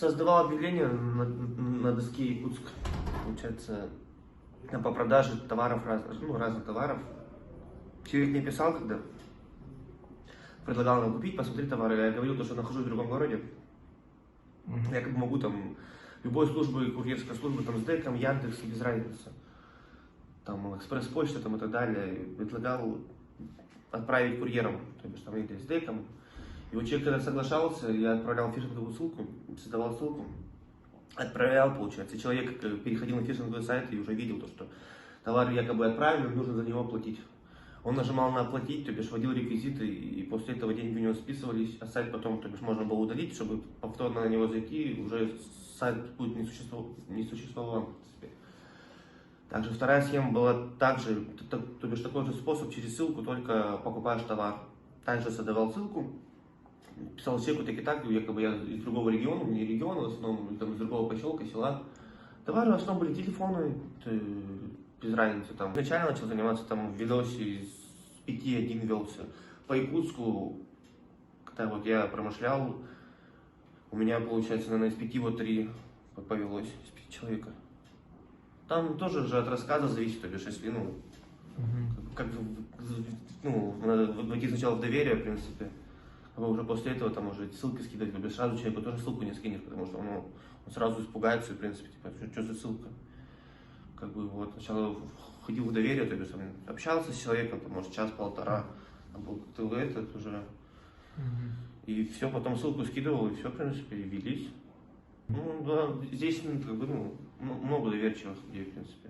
Создавал объявление на доске Якутск, получается, по продаже товаров, разных товаров. Человек мне писал, когда предлагал нам купить, посмотреть товары. Я говорил, что нахожусь в другом городе. Я как бы могу там любой службы, курьерской службы, там с Деком, Яндекс, без разницы. Там экспресс-почта там, и так далее. И предлагал отправить курьером, то есть там или с Деком. И вот человек, когда соглашался, я отправлял фишинговую ссылку, создавал ссылку, отправлял, получается. И человек переходил на фишинговый сайт и уже видел то, что товар якобы отправлен, нужно за него платить. Он нажимал на оплатить, то бишь вводил реквизиты, и после этого деньги у него списывались, а сайт потом, то бишь, можно было удалить, чтобы повторно на него зайти, уже сайт будет не существовал, в принципе. Также вторая схема была также, то бишь такой же способ, через ссылку, только покупаешь товар. Также создавал ссылку, писал человеку так и так, якобы я из другого региона, не региона, в основном, там, из другого поселка, села. Товары в основном были телефоны, без разницы. Там. Изначально начал заниматься там в видосе из 5-1 велся. По Якутску, когда вот я промышлял, у меня, получается, наверное, из 5 вот 3 повелось, из 5 человека. Там тоже же от рассказа зависит, то бишь, если, надо войти сначала в доверие, в принципе, а уже после этого там уже ссылки скидывать, то бишь, сразу человеку тоже ссылку не скинешь, потому что он сразу испугается, в принципе, типа, что за ссылка. Как бы вот сначала входил в доверие, то есть он общался с человеком, там, может, час-полтора, а был как-то этот уже. И все, потом ссылку скидывал, и все, в принципе, и велись. Ну, да, здесь, как бы, много доверчивых людей, в принципе.